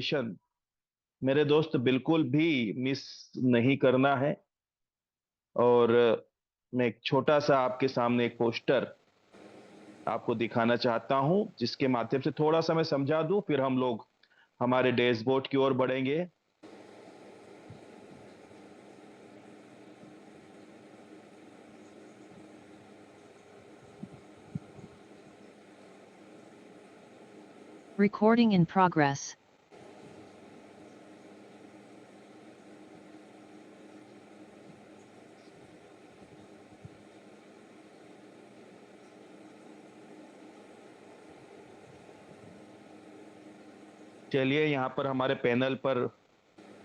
Session मेरे दोस्त बिल्कुल भी मिस नहीं करना है। और मैं एक छोटा सा आपके सामने एक पोस्टर आपको दिखाना चाहता हूं, जिसके माध्यम से थोड़ा सा मैं समझा दूं, फिर हम लोग हमारे डैशबोर्ड की ओर बढ़ेंगे। Recording in progress. चलिए, यहाँ पर हमारे पैनल पर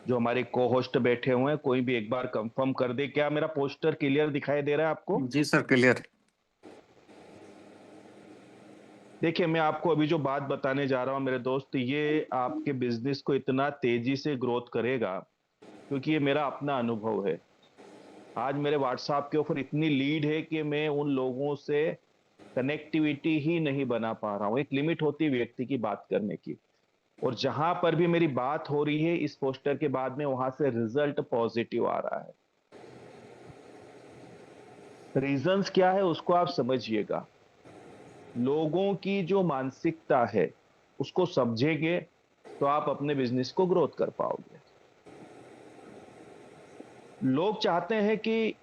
जो हमारे को होस्ट बैठे हुए हैं, कोई भी एक बार कंफर्म कर दे, क्या मेरा पोस्टर क्लियर दिखाई दे रहा है आपको? जी सर, क्लियर। देखिए, मैं आपको अभी जो बात बताने जा रहा हूं मेरे दोस्त, ये आपके बिजनेस को इतना तेजी से ग्रोथ करेगा, क्योंकि ये मेरा अपना अनुभव है। आज मेरे व्हाट्सएप के ऊपर इतनी लीड है कि मैं उन लोगों से कनेक्टिविटी ही नहीं बना पा रहा हूं। एक लिमिट होती है व्यक्ति की बात करने की, और जहां पर भी मेरी बात हो रही है इस पोस्टर के बाद में, वहां से रिजल्ट पॉजिटिव आ रहा है। रीजंस क्या है उसको आप समझिएगा। लोगों की जो मानसिकता है उसको समझेंगे तो आप अपने बिजनेस को ग्रोथ कर पाओगे। लोग चाहते हैं कि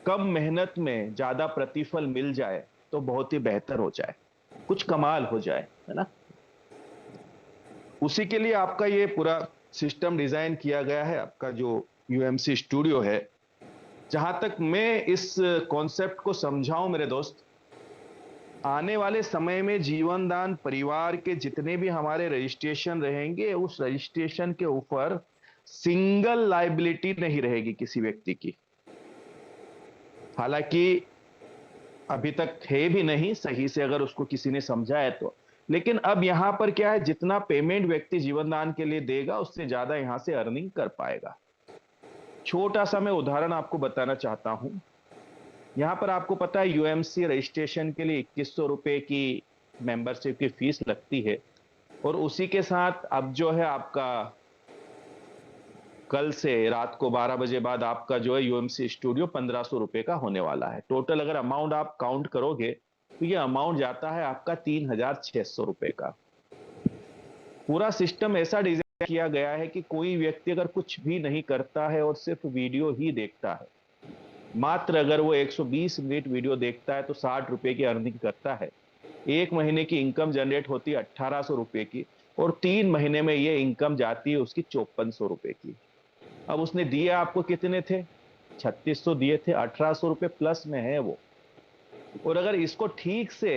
कम मेहनत में ज्यादा प्रतिफल मिल जाए तो बहुत ही बेहतर हो जाए, कुछ कमाल हो जाए, है ना। उसी के लिए आपका ये पूरा सिस्टम डिजाइन किया गया है, आपका जो यूएमसी स्टूडियो है। जहां तक मैं इस कॉन्सेप्ट को समझाऊं मेरे दोस्त, आने वाले समय में जीवन दान परिवार के जितने भी हमारे रजिस्ट्रेशन रहेंगे, उस रजिस्ट्रेशन के ऊपर सिंगल लायबिलिटी नहीं रहेगी किसी व्यक्ति की। हालांकि अभी तक है भी नहीं सही से, अगर उसको किसी ने समझा है तो। लेकिन अब यहां पर क्या है, जितना पेमेंट व्यक्ति जीवन दान के लिए देगा उससे ज्यादा यहां से अर्निंग कर पाएगा। छोटा सा मैं उदाहरण आपको बताना चाहता हूं। यहां पर आपको पता है यूएमसी रजिस्ट्रेशन के लिए 2100 रुपए की मेंबरशिप की फीस लगती है, और उसी के साथ अब जो है आपका कल से रात को 12 बजे बाद आपका जो है यूएमसी स्टूडियो 1500 रुपए का होने वाला है। टोटल अगर अमाउंट आप काउंट करोगे तो ये अमाउंट जाता है आपका 3600 रुपए का। पूरा सिस्टम ऐसा डिजाइन किया गया है कि कोई व्यक्ति अगर कुछ भी नहीं करता है और सिर्फ वीडियो ही देखता है, मात्र अगर वो 120 मिनट वीडियो देखता है तो 60 रुपए की अर्निंग करता है। एक महीने की इनकम जनरेट होती है 1800 रुपए की, और 3 महीने में ये इनकम जाती है उसकी 5400 रुपए की। अब उसने दिए आपको कितने थे? 3600 दिए थे, 1800 रुपए प्लस में है वो। और अगर इसको ठीक से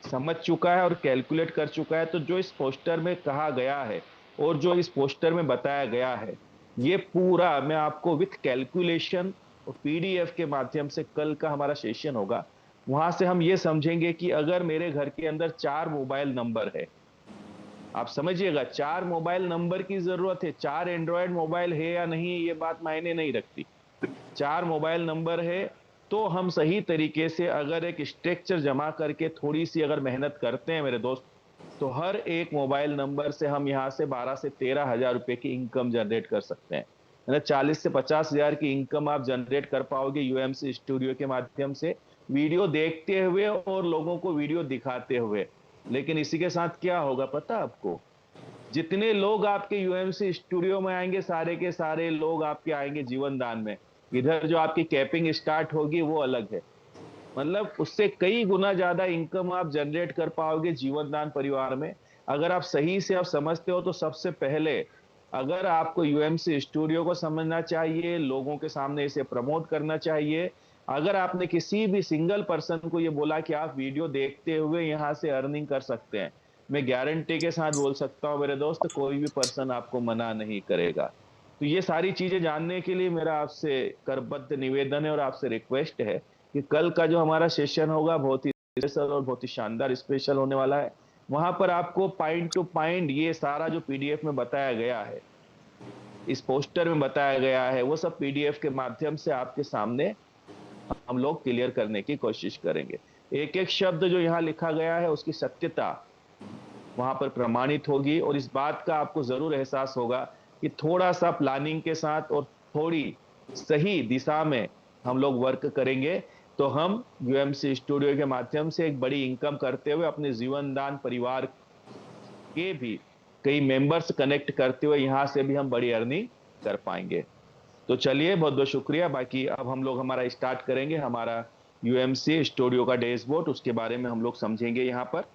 समझ चुका है और कैलकुलेट कर चुका है, तो जो इस पोस्टर में कहा गया है और जो इस पोस्टर में बताया गया है, ये पूरा मैं आपको विथ कैलकुलेशन और पीडीएफ के माध्यम से, कल का हमारा सेशन होगा, वहां से हम ये समझेंगे कि अगर मेरे घर के अंदर 4 मोबाइल नंबर है, आप समझिएगा 4 मोबाइल नंबर की जरूरत है। 4 एंड्रॉयड मोबाइल है या नहीं ये बात मायने नहीं रखती, 4 मोबाइल नंबर है तो हम सही तरीके से अगर एक स्ट्रक्चर जमा करके थोड़ी सी अगर मेहनत करते हैं मेरे दोस्त, तो हर एक मोबाइल नंबर से हम यहां से 12 से 13 हजार रुपए की इनकम जनरेट कर सकते हैं। 40 से 50 हजार की इनकम आप जनरेट कर पाओगे यूएमसी स्टूडियो के माध्यम से, वीडियो देखते हुए और लोगों को वीडियो दिखाते हुए। लेकिन इसी के साथ क्या होगा पता आपको? जितने लोग आपके यूएमसी स्टूडियो में आएंगे, सारे के सारे लोग आपके आएंगे जीवन दान में। इधर जो आपकी कैपिंग स्टार्ट होगी वो अलग है, मतलब उससे कई गुना ज्यादा इनकम आप जनरेट कर पाओगे जीवन दान परिवार में। अगर आप सही से आप समझते हो तो सबसे पहले अगर आपको यूएमसी स्टूडियो को समझना चाहिए, लोगों के सामने इसे प्रमोट करना चाहिए। अगर आपने किसी भी सिंगल पर्सन को ये बोला कि आप वीडियो देखते हुए यहां से अर्निंग कर सकते हैं, मैं गारंटी के साथ बोल सकता हूं मेरे दोस्त, कोई भी पर्सन आपको मना नहीं करेगा। तो ये सारी चीजें जानने के लिए मेरा आपसे करबद्ध निवेदन है और आपसे रिक्वेस्ट है कि कल का जो हमारा सेशन होगा बहुत ही स्पेशल और बहुत ही शानदार स्पेशल होने वाला है। वहां पर आपको पॉइंट टू पॉइंट ये सारा जो पीडीएफ में बताया गया है, इस पोस्टर में बताया गया है, वो सब पीडीएफ के माध्यम से आपके सामने हम लोग क्लियर करने की कोशिश करेंगे। एक एक शब्द जो यहाँ लिखा गया है उसकी सत्यता वहां पर प्रमाणित होगी, और इस बात का आपको जरूर एहसास होगा कि थोड़ा सा प्लानिंग के साथ और थोड़ी सही दिशा में हम लोग वर्क करेंगे तो हम यूएमसी स्टूडियो के माध्यम से एक बड़ी इनकम करते हुए अपने जीवनदान परिवार के भी कई मेंबर्स कनेक्ट करते हुए यहां से भी हम बड़ी अर्निंग कर पाएंगे। तो चलिए, बहुत बहुत शुक्रिया। बाकी अब हम लोग हमारा स्टार्ट करेंगे हमारा यूएमसी स्टूडियो का डैशबोर्ड, उसके बारे में हम लोग समझेंगे यहां पर।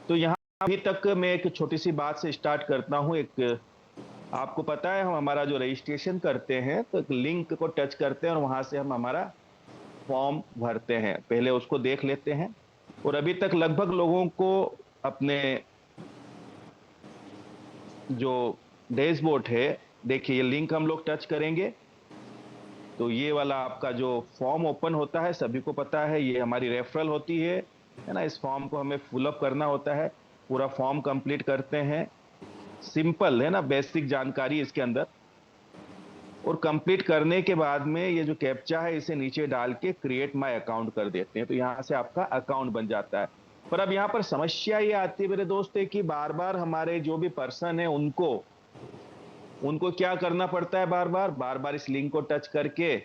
तो यहाँ अभी तक मैं एक छोटी सी बात से स्टार्ट करता हूँ। एक, आपको पता है हम हमारा जो रजिस्ट्रेशन करते हैं तो एक लिंक को टच करते हैं और वहां से हम हमारा फॉर्म भरते हैं, पहले उसको देख लेते हैं। और अभी तक लगभग लोगों को अपने जो डैशबोर्ड है, देखिए ये लिंक हम लोग टच करेंगे तो ये वाला आपका जो फॉर्म ओपन होता है, सभी को पता है ये हमारी रेफरल होती है ना। इस फॉर्म को हमें फुलअप करना होता है, पूरा फॉर्म कंप्लीट करते हैं। सिंपल है ना, बेसिक जानकारी इसके अंदर। और कंप्लीट करने के बाद में ये जो कैप्चा है इसे नीचे डाल के क्रिएट माय अकाउंट कर देते हैं, तो यहां से आपका अकाउंट बन जाता है। पर अब यहां पर समस्या ये आती है मेरे दोस्त है कि बार बार हमारे जो भी पर्सन है उनको उनको क्या करना पड़ता है, बार बार इस लिंक को टच करके,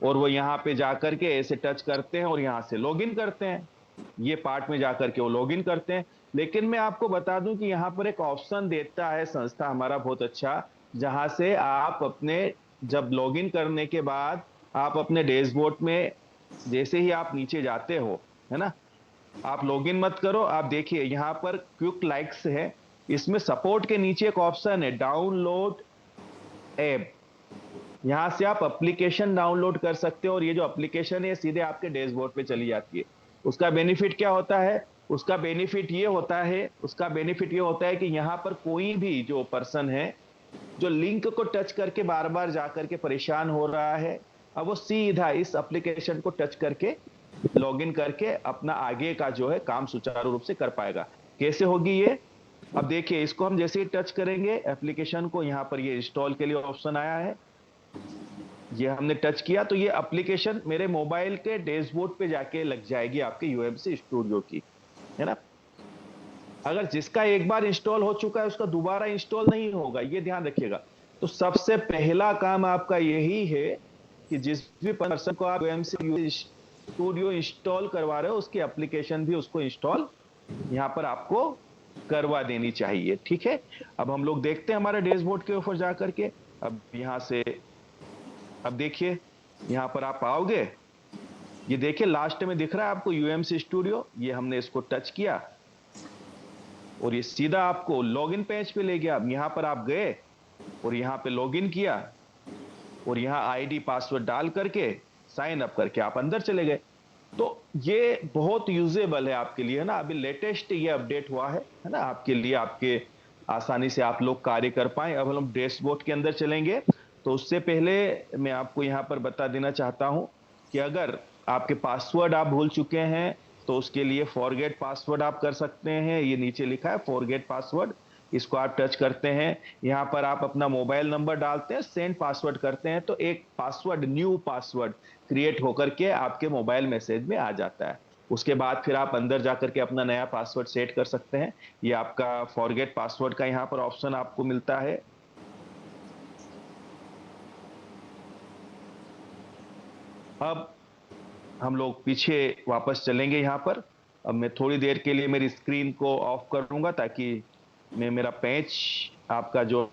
और वो यहाँ पे जाकर के ऐसे टच करते हैं और यहाँ से लॉगिन करते हैं। ये पार्ट में जाकर के वो लॉगिन करते हैं। लेकिन मैं आपको बता दूं कि यहाँ पर एक ऑप्शन देता है संस्था हमारा बहुत अच्छा, जहां से आप अपने, जब लॉगिन करने के बाद आप अपने डैशबोर्ड में जैसे ही आप नीचे जाते हो, है ना, आप लॉगिन मत करो, आप देखिए यहाँ पर क्विक लाइक्स है, इसमें सपोर्ट के नीचे एक ऑप्शन है डाउनलोड ऐप। यहां से आप एप्लीकेशन डाउनलोड कर सकते हो और ये जो एप्लीकेशन है सीधे आपके डैशबोर्ड पे चली जाती है। उसका बेनिफिट क्या होता है? उसका बेनिफिट ये होता है कि यहां पर कोई भी जो पर्सन है जो लिंक को टच करके बार बार जाकर के परेशान हो रहा है, अब वो सीधा इस एप्लीकेशन को टच करके लॉगिन करके अपना आगे का जो है काम सुचारू रूप से कर पाएगा। कैसे होगी ये? अब देखिए, इसको हम जैसे ही टच करेंगे एप्लीकेशन को, यहां पर ये इंस्टॉल के लिए ऑप्शन आया है, ये हमने टच किया तो ये एप्लीकेशन मेरे मोबाइल के डैशबोर्ड पे जाके लग जाएगी आपके यूएमसी स्टूडियो की, है ना। अगर जिसका एक बार इंस्टॉल हो चुका है उसका दोबारा इंस्टॉल नहीं होगा, ये ध्यान रखिएगा। तो सबसे पहला काम आपका यही है कि जिस भी पर्सन को आप यूएमसी स्टूडियो इंस्टॉल करवा रहे हो उसकी एप्लीकेशन भी उसको इंस्टॉल यहां पर आपको करवा देनी चाहिए, ठीक है। अब हम लोग देखते हैं हमारे डैशबोर्ड के ऊपर जाकर के। अब यहां से, अब देखिए यहां पर आप आओगे, ये देखिए लास्ट में दिख रहा है आपको यूएमसी स्टूडियो, ये हमने इसको टच किया और ये सीधा आपको लॉगिन पेज पे ले गया। अब यहां पर आप गए और यहां पे लॉगिन किया और यहां आईडी पासवर्ड डाल करके साइन अप करके आप अंदर चले गए। तो ये बहुत यूजेबल है आपके लिए, है ना। अभी लेटेस्ट ये अपडेट हुआ है ना, आपके लिए, आपके आसानी से आप लोग कार्य कर पाए। अब हम डैशबोर्ड के अंदर चलेंगे तो उससे पहले मैं आपको यहां पर बता देना चाहता हूं कि अगर आपके पासवर्ड आप भूल चुके हैं तो उसके लिए फॉरगेट पासवर्ड आप कर सकते हैं। ये नीचे लिखा है फॉरगेट पासवर्ड, इसको आप टच करते हैं। यहां पर आप अपना मोबाइल नंबर डालते हैं, सेंड पासवर्ड करते हैं तो एक पासवर्ड, न्यू पासवर्ड क्रिएट होकर के आपके मोबाइल मैसेज में आ जाता है। उसके बाद फिर आप अंदर जाकर के अपना नया पासवर्ड सेट कर सकते हैं। ये आपका फॉरगेट पासवर्ड का यहां पर ऑप्शन आपको मिलता है। अब हम लोग पीछे वापस चलेंगे यहां पर। अब मैं थोड़ी देर के लिए मेरी स्क्रीन को ऑफ करूंगा ताकि मैं, मेरा पेज आपका जो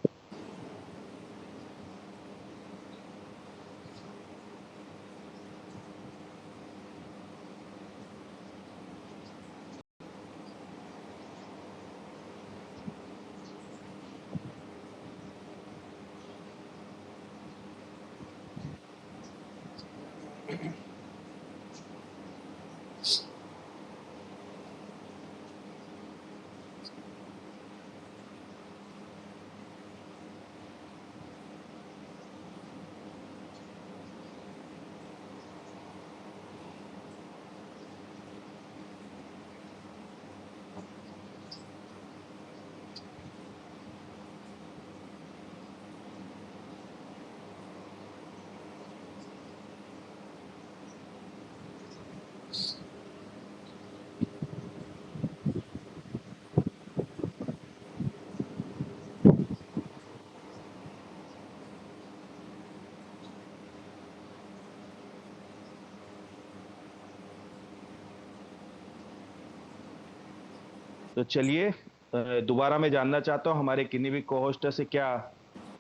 तो चलिए, दोबारा मैं जानना चाहता हूँ हमारे किन्हीं भी को होस्ट से, क्या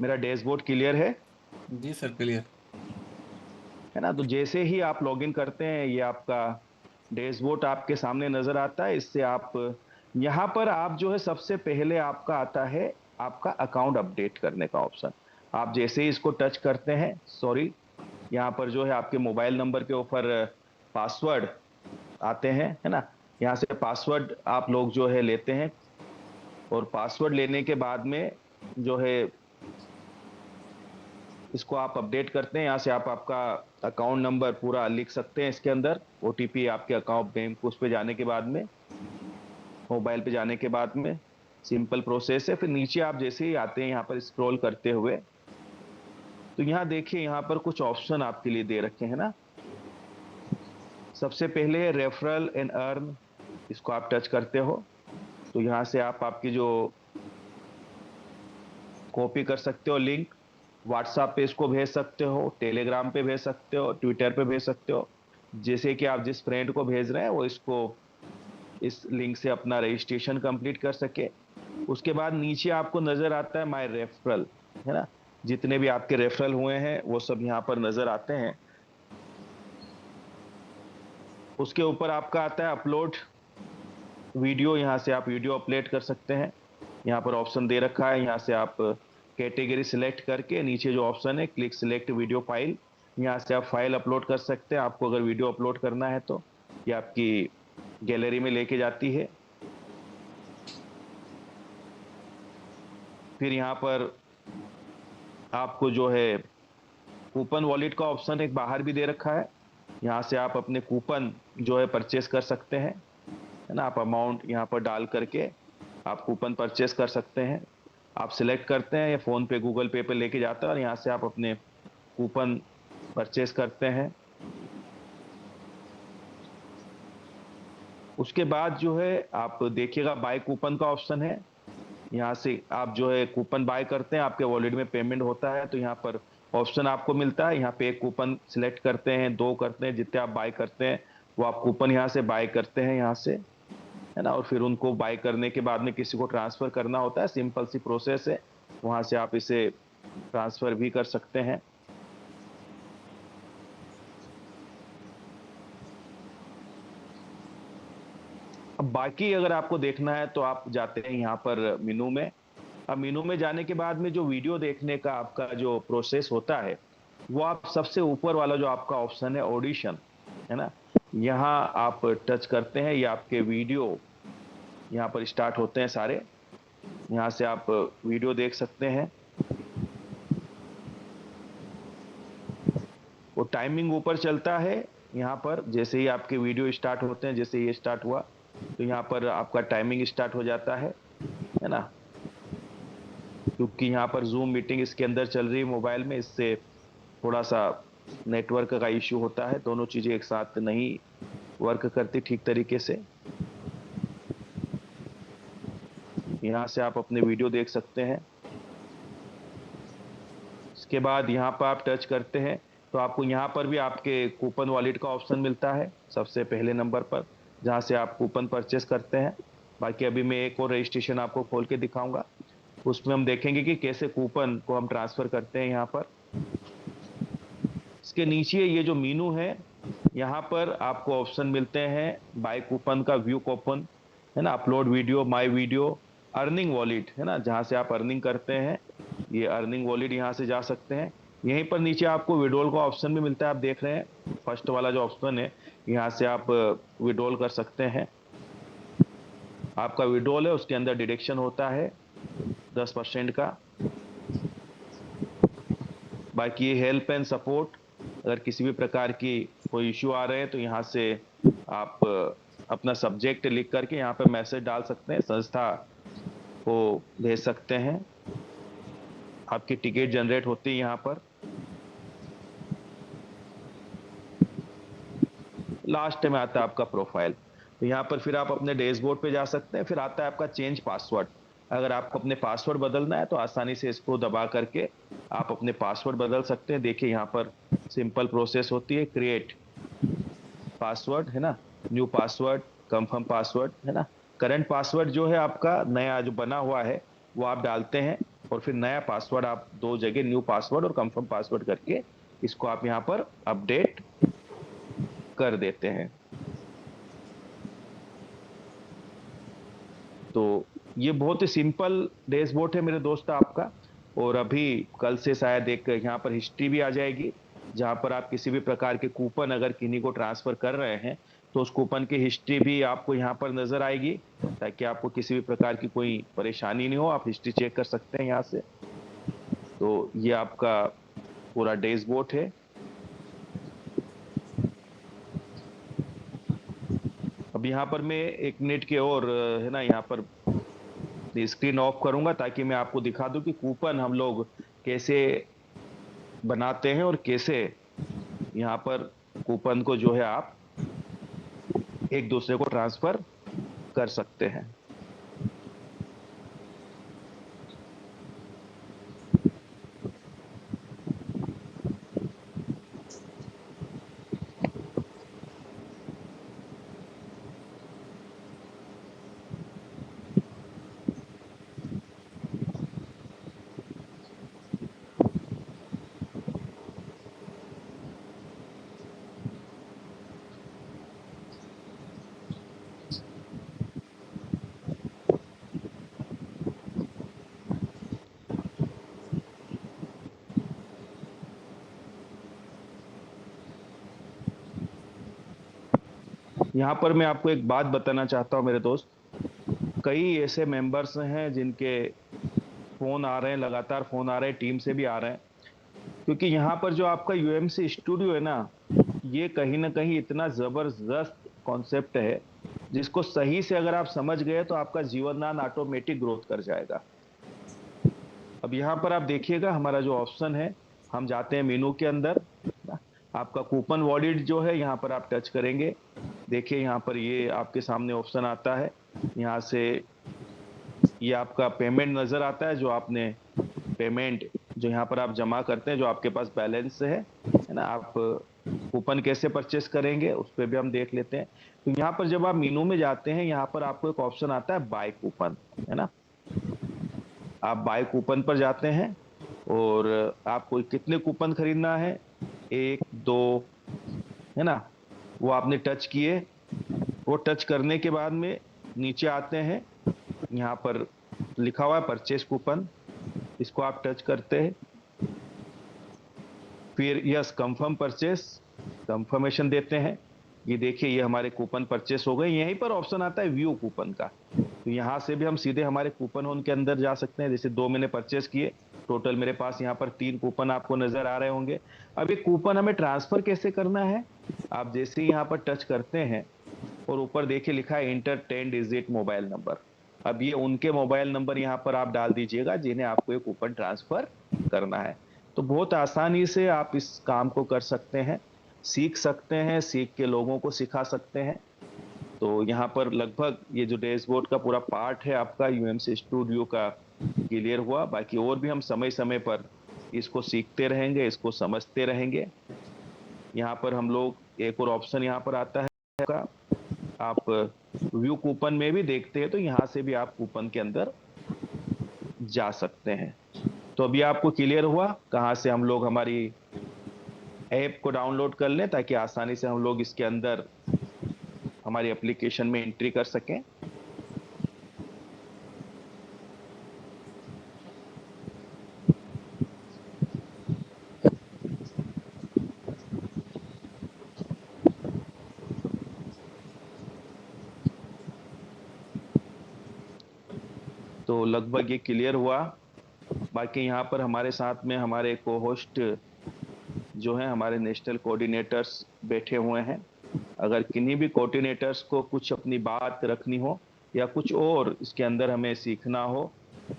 मेरा डैशबोर्ड क्लियर जी सर, क्लियर। है ना? तो जैसे ही आप लॉगिन करते हैं, ये आपका डैशबोर्ड आपके सामने नजर आता है। इससे आप यहाँ पर आप जो है सबसे पहले आपका आता है आपका अकाउंट अपडेट करने का ऑप्शन। आप जैसे ही इसको टच करते हैं, सॉरी, यहाँ पर जो है आपके मोबाइल नंबर के ऊपर पासवर्ड आते हैं, है ना? यहाँ से पासवर्ड आप लोग जो है लेते हैं, और पासवर्ड लेने के बाद में जो है इसको आप अपडेट करते हैं। यहाँ से आप आपका अकाउंट नंबर पूरा लिख सकते हैं इसके अंदर। ओटीपी आपके अकाउंट बैंक उस पे जाने के बाद में, मोबाइल पे जाने के बाद में, सिंपल प्रोसेस है। फिर नीचे आप जैसे ही आते हैं यहाँ पर स्क्रॉल करते हुए, तो यहाँ देखिए, यहाँ पर कुछ ऑप्शन आपके लिए दे रखे हैं ना। सबसे पहले है रेफरल एंड अर्न, इसको आप टच करते हो तो यहाँ से आप आपकी जो कॉपी कर सकते हो लिंक, व्हाट्सएप पे इसको भेज सकते हो, टेलीग्राम पे भेज सकते हो, ट्विटर पे भेज सकते हो। जैसे कि आप जिस फ्रेंड को भेज रहे हैं वो इसको इस लिंक से अपना रजिस्ट्रेशन कंप्लीट कर सके। उसके बाद नीचे आपको नजर आता है माय रेफरल, है ना? जितने भी आपके रेफरल हुए हैं वो सब यहाँ पर नजर आते हैं। उसके ऊपर आपका आता है अपलोड वीडियो, यहाँ से आप वीडियो अपलोड कर सकते हैं। यहाँ पर ऑप्शन दे रखा है, यहाँ से आप कैटेगरी सिलेक्ट करके नीचे जो ऑप्शन है क्लिक सिलेक्ट वीडियो फाइल, यहाँ से आप फाइल अपलोड कर सकते हैं। आपको अगर वीडियो अपलोड करना है तो ये आपकी गैलरी में लेके जाती है। फिर यहाँ पर आपको जो है कूपन वॉलेट का ऑप्शन एक बाहर भी दे रखा है। यहाँ से आप अपने कूपन जो है परचेस कर सकते हैं, है ना? आप अमाउंट यहाँ पर डाल करके आप कूपन परचेस कर सकते हैं। आप सिलेक्ट करते हैं, या फोन पे गूगल पे पे लेके जाता है, और यहाँ से आप अपने कूपन परचेस करते हैं। उसके बाद जो है आप देखिएगा बाय कूपन का ऑप्शन है। यहाँ से आप जो है कूपन बाय करते हैं, आपके वॉलेट में पेमेंट होता है, तो यहाँ पर ऑप्शन आपको मिलता है। यहाँ पे एक कूपन सिलेक्ट करते हैं, दो करते हैं, जितने आप बाय करते हैं वो आप कूपन यहाँ से बाय करते हैं, यहाँ से, है ना? और फिर उनको बाय करने के बाद में किसी को ट्रांसफर करना होता है, सिंपल सी प्रोसेस है। वहां से आप इसे ट्रांसफर भी कर सकते हैं। अब बाकी अगर आपको देखना है तो आप जाते हैं यहाँ पर मेनू में। अब मेनू में जाने के बाद में जो वीडियो देखने का आपका जो प्रोसेस होता है, वो आप सबसे ऊपर वाला जो आपका ऑप्शन है ऑडिशन, है ना? यहाँ आप टच करते हैं, ये आपके वीडियो यहाँ पर स्टार्ट होते हैं सारे। यहाँ से आप वीडियो देख सकते हैं। वो टाइमिंग ऊपर चलता है। यहाँ पर जैसे ही आपके वीडियो स्टार्ट होते हैं, जैसे ये स्टार्ट हुआ तो यहाँ पर आपका टाइमिंग स्टार्ट हो जाता है ना? क्योंकि यहाँ पर जूम मीटिंग इसके अंदर चल रही है मोबाइल में, इससे थोड़ा सा नेटवर्क का इश्यू होता है, दोनों चीजें एक साथ नहीं वर्क करती ठीक तरीके से। यहाँ से आप अपने वीडियो देख सकते हैं। इसके बाद यहाँ पर आप टच करते हैं तो आपको यहाँ पर भी आपके कूपन वॉलेट का ऑप्शन मिलता है सबसे पहले नंबर पर, जहाँ से आप कूपन परचेस करते हैं। बाकी अभी मैं एक और रजिस्ट्रेशन आपको खोल के दिखाऊंगा, उसमें हम देखेंगे कि कैसे कूपन को हम ट्रांसफर करते हैं। यहाँ पर इसके नीचे ये जो मीनू है, यहाँ पर आपको ऑप्शन मिलते हैं बाय कूपन का, व्यू कूपन, है ना? Upload video, my video, earning wallet, है ना? जहाँ से आप अर्निंग करते हैं, ये अर्निंग वॉलेट यहाँ से जा सकते हैं। यहीं पर नीचे आपको विड्रॉल का ऑप्शन भी मिलता है, आप देख रहे हैं फर्स्ट वाला जो ऑप्शन है, यहाँ से आप विड्रॉल कर सकते हैं। आपका विड्रॉल है उसके अंदर डिडक्शन होता है 10% का। बाकी ये हेल्प एंड सपोर्ट, अगर किसी भी प्रकार की कोई इश्यू आ रहे हैं तो यहाँ से आप अपना सब्जेक्ट लिख करके यहाँ पे मैसेज डाल सकते हैं, संस्था को भेज सकते हैं। आपकी टिकट जनरेट होती है यहाँ पर। लास्ट में आता है आपका प्रोफाइल, तो यहाँ पर फिर आप अपने डैशबोर्ड पे जा सकते हैं। फिर आता है आपका चेंज पासवर्ड। अगर आपको अपने पासवर्ड बदलना है तो आसानी से इसको दबा करके आप अपने पासवर्ड बदल सकते हैं। देखिए यहाँ पर सिंपल प्रोसेस होती है, क्रिएट पासवर्ड, है ना? न्यू पासवर्ड, कंफर्म पासवर्ड, है ना? करंट पासवर्ड जो है आपका नया जो बना हुआ है वो आप डालते हैं, और फिर नया पासवर्ड आप 2 जगह न्यू पासवर्ड और कंफर्म पासवर्ड करके इसको आप यहाँ पर अपडेट कर देते हैं। तो ये बहुत ही सिंपल डैशबोर्ड है मेरे दोस्त आपका। और अभी कल से शायद एक यहाँ पर हिस्ट्री भी आ जाएगी, जहां पर आप किसी भी प्रकार के कूपन अगर किन्हीं को ट्रांसफर कर रहे हैं तो उस कूपन की हिस्ट्री भी आपको यहाँ पर नजर आएगी, ताकि आपको किसी भी प्रकार की कोई परेशानी नहीं हो, आप हिस्ट्री चेक कर सकते हैं यहाँ से। तो ये आपका पूरा डैशबोर्ड है। अब यहाँ पर मैं 1 मिनट के और है ना यहाँ पर स्क्रीन ऑफ करूंगा, ताकि मैं आपको दिखा दूं कि कूपन हम लोग कैसे बनाते हैं और कैसे यहाँ पर कूपन को जो है आप एक दूसरे को ट्रांसफर कर सकते हैं। यहाँ पर मैं आपको एक बात बताना चाहता हूँ मेरे दोस्त, कई ऐसे मेंबर्स हैं जिनके फोन आ रहे हैं, लगातार फोन आ रहे हैं, टीम से भी आ रहे हैं, क्योंकि यहाँ पर जो आपका यूएमसी स्टूडियो है ना, ये कहीं ना कहीं इतना जबरदस्त कॉन्सेप्ट है, जिसको सही से अगर आप समझ गए तो आपका जीवनदान ऑटोमेटिक ग्रोथ कर जाएगा। अब यहाँ पर आप देखिएगा हमारा जो ऑप्शन है, हम जाते हैं मेनू के अंदर, आपका कूपन वॉलेट जो है यहाँ पर आप टच करेंगे। देखिए यहाँ पर ये आपके सामने ऑप्शन आता है, यहाँ से ये आपका पेमेंट नजर आता है, जो आपने पेमेंट जो यहाँ पर आप जमा करते हैं, जो आपके पास बैलेंस है ना, आप कूपन कैसे परचेस करेंगे उस पर भी हम देख लेते हैं। तो यहाँ पर जब आप मेनू में जाते हैं, यहाँ पर आपको एक ऑप्शन आता है बाय कूपन, है ना, आप बाय कूपन पर जाते हैं और आपको कितने कूपन खरीदना है, 1 2, है ना, वो आपने टच किए। वो टच करने के बाद में नीचे आते हैं, यहाँ पर लिखा हुआ है परचेस कूपन, इसको आप टच करते हैं, फिर यस कंफर्म परचेस, कंफर्मेशन देते हैं। ये देखिए ये हमारे कूपन परचेस हो गए। यहीं पर ऑप्शन आता है व्यू कूपन का, तो यहाँ से भी हम सीधे हमारे कूपन होन के अंदर जा सकते हैं। जैसे 2 मैंने परचेस किए, टोटल मेरे पास यहाँ पर 3 कूपन आपको नजर आ रहे होंगे। अब ये कूपन हमें ट्रांसफर कैसे करना है, आप जैसे ही यहाँ पर टच करते हैं और ऊपर देखिए लिखा है इंटर 10 डिजिट मोबाइल नंबर, अब ये उनके मोबाइल नंबर यहाँ पर आप डाल दीजिएगा जिन्हें आपको ये कूपन ट्रांसफर करना है। तो बहुत आसानी से आप इस काम को कर सकते हैं, सीख सकते हैं, सीख के लोगों को सिखा सकते हैं। तो यहाँ पर लगभग ये जो डैशबोर्ड का पूरा पार्ट है आपका यूएमसी स्टूडियो का क्लियर हुआ। बाकी और भी हम समय समय पर इसको सीखते रहेंगे, इसको समझते रहेंगे। यहाँ पर हम लोग एक और ऑप्शन यहाँ पर आता है का, आप व्यू कूपन में भी देखते हैं, तो यहाँ से भी आप कूपन के अंदर जा सकते हैं। तो अभी आपको क्लियर हुआ कहाँ से हम लोग हमारी ऐप को डाउनलोड कर लें, ताकि आसानी से हम लोग इसके अंदर हमारी एप्लीकेशन में एंट्री कर सकें। तो लगभग ये क्लियर हुआ। बाकी यहाँ पर हमारे साथ में हमारे को होस्ट जो है हमारे नेशनल कोऑर्डिनेटर्स बैठे हुए हैं। अगर किन्हीं भी कोऑर्डिनेटर्स को कुछ अपनी बात रखनी हो या कुछ और इसके अंदर हमें सीखना हो,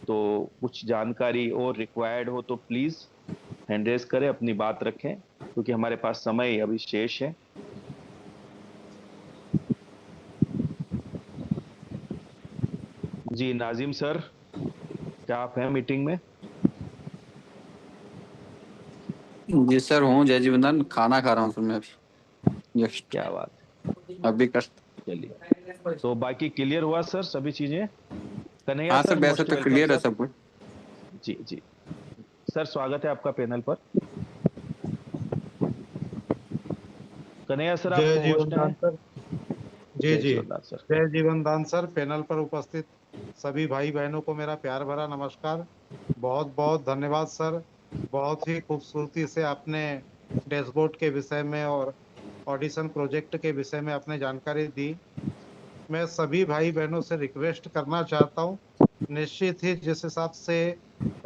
तो कुछ जानकारी और रिक्वायर्ड हो, तो प्लीज हैंड रेज करें, अपनी बात रखें, क्योंकि हमारे पास समय अभी शेष है। जी नाजिम सर, क्या आप हैं मीटिंग में? जी सर हूँ, जय जीवनदान, खाना खा रहा हूँ सर मैं अभी जस्ट, क्या बात, अभी कर। चलिए तो बाकी क्लियर हुआ सर सभी चीजें? कन्हैया हाँ सर, सर, वैसे मोस्ट तो वेलकम क्लियर है सर। सब कुछ। जी जी सर, स्वागत है आपका पैनल पर। कन्हैया सर, आप जय को जीवन होस्ट दान हैं? सर। जी जय जी। जीवनदान सर। जय जीवन दान सर। पैनल पर उपस्थित सभी भाई बहनों को मेरा प्यार भरा नमस्कार। बहुत बहुत धन्यवाद सर। बहुत ही खूबसूरती से आपने डैशबोर्ड के विषय में और ऑडिशन प्रोजेक्ट के विषय में आपने जानकारी दी। मैं सभी भाई बहनों से रिक्वेस्ट करना चाहता हूँ, निश्चित ही जिस हिसाब से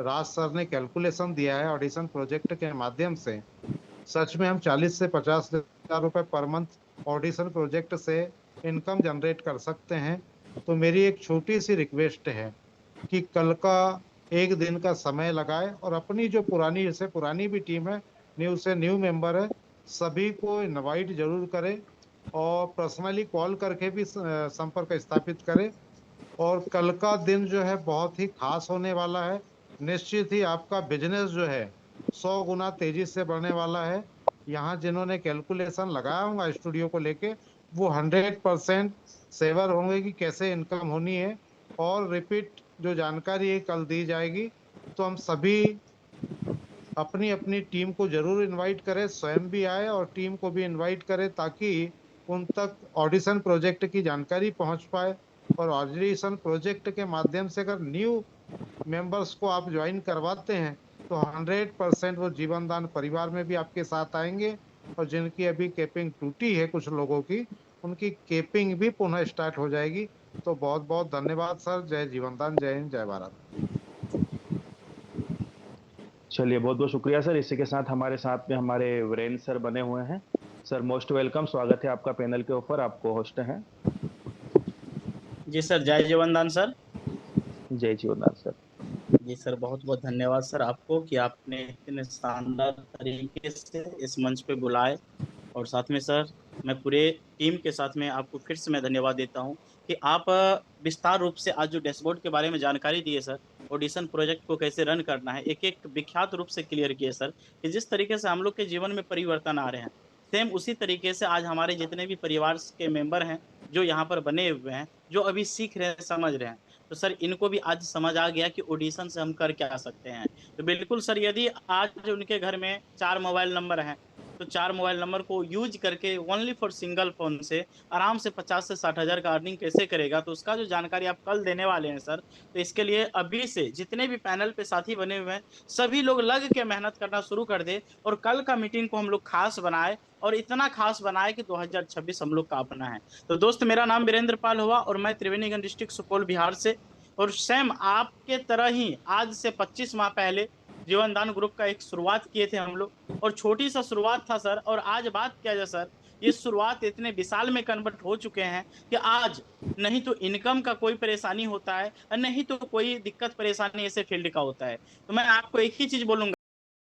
राज सर ने कैलकुलेशन दिया है ऑडिशन प्रोजेक्ट के माध्यम से, सच में हम 40 से 50 हजार रुपए पर मंथ ऑडिशन प्रोजेक्ट से इनकम जनरेट कर सकते हैं। तो मेरी एक छोटी सी रिक्वेस्ट है कि कल का एक दिन का समय लगाए और अपनी जो पुरानी से पुरानी भी टीम है, न्यू से न्यू मेंबर है, सभी को इनवाइट जरूर करें और पर्सनली कॉल करके भी संपर्क स्थापित करें। और कल का दिन जो है बहुत ही खास होने वाला है। निश्चित ही आपका बिजनेस जो है 100 गुना तेजी से बढ़ने वाला है। यहाँ जिन्होंने कैलकुलेशन लगाया होगा स्टूडियो को लेके, वो 100% सेवर होंगे कि कैसे इनकम होनी है। और रिपीट जो जानकारी है कल दी जाएगी। तो हम सभी अपनी अपनी टीम को जरूर इनवाइट करें, स्वयं भी आए और टीम को भी इनवाइट करें, ताकि उन तक ऑडिशन प्रोजेक्ट की जानकारी पहुंच पाए। और ऑडिशन प्रोजेक्ट के माध्यम से अगर न्यू मेंबर्स को आप ज्वाइन करवाते हैं तो 100% वो जीवन दान परिवार में भी आपके साथ आएंगे। और जिनकी अभी केपिंग टूटी है कुछ लोगों की, उनकी केपिंग भी पुनः स्टार्ट हो जाएगी। तो बहुत बहुत धन्यवाद सर। जय जीवन दान, जय हिंद, जय भारत। चलिए, बहुत बहुत शुक्रिया सर। इसी के साथ हमारे साथ में हमारे वीरेंद्र सर बने हुए हैं। सर, मोस्ट वेलकम, स्वागत है आपका पैनल के ऊपर। आपको होस्ट हैं। जी सर, जय जीवनदान सर। जय जीवनदान सर। जी सर, बहुत बहुत धन्यवाद सर आपको कि आपने इतने शानदार तरीके से इस मंच पे बुलाए। और साथ में सर, मैं पूरे टीम के साथ में आपको फिर से मैं धन्यवाद देता हूं कि आप विस्तार रूप से आज जो डैशबोर्ड के बारे में जानकारी दी है सर, ऑडिशन प्रोजेक्ट को कैसे रन करना है, एक एक विख्यात रूप से क्लियर किए सर। कि जिस तरीके से हम लोग के जीवन में परिवर्तन आ रहे हैं, सेम उसी तरीके से आज हमारे जितने भी परिवार के मेंबर हैं जो यहाँ पर बने हुए हैं, जो अभी सीख रहे हैं, समझ रहे हैं, तो सर इनको भी आज समझ आ गया कि ऑडिशन से हम कर क्या सकते हैं। तो बिल्कुल सर, यदि आज उनके घर में 4 मोबाइल नंबर हैं, तो 4 मोबाइल नंबर को यूज करके ओनली फॉर सिंगल फोन से आराम से 50 से 60 हजार का अर्निंग कैसे करेगा, तो उसका जो जानकारी आप कल देने वाले हैं सर। तो इसके लिए अभी से जितने भी पैनल पे साथी बने हुए हैं, सभी लोग लग के मेहनत करना शुरू कर दे और कल का मीटिंग को हम लोग खास बनाए, और इतना खास बनाए कि 2026 हम लोग का अपना है। तो दोस्त, मेरा नाम वीरेंद्र पाल हुआ और मैं त्रिवेणीगंज डिस्ट्रिक्ट सुपौल बिहार से। और सेम आपके तरह ही आज से 25 माह पहले जीवनदान ग्रुप का एक शुरुआत किए थे हम लोग। और छोटी सा शुरुआत था सर, और आज बात किया जाए सर, ये शुरुआत इतने विशाल में कन्वर्ट हो चुके हैं कि आज नहीं तो इनकम का कोई परेशानी होता है और नहीं तो कोई दिक्कत परेशानी ऐसे फील्ड का होता है। तो मैं आपको एक ही चीज बोलूंगा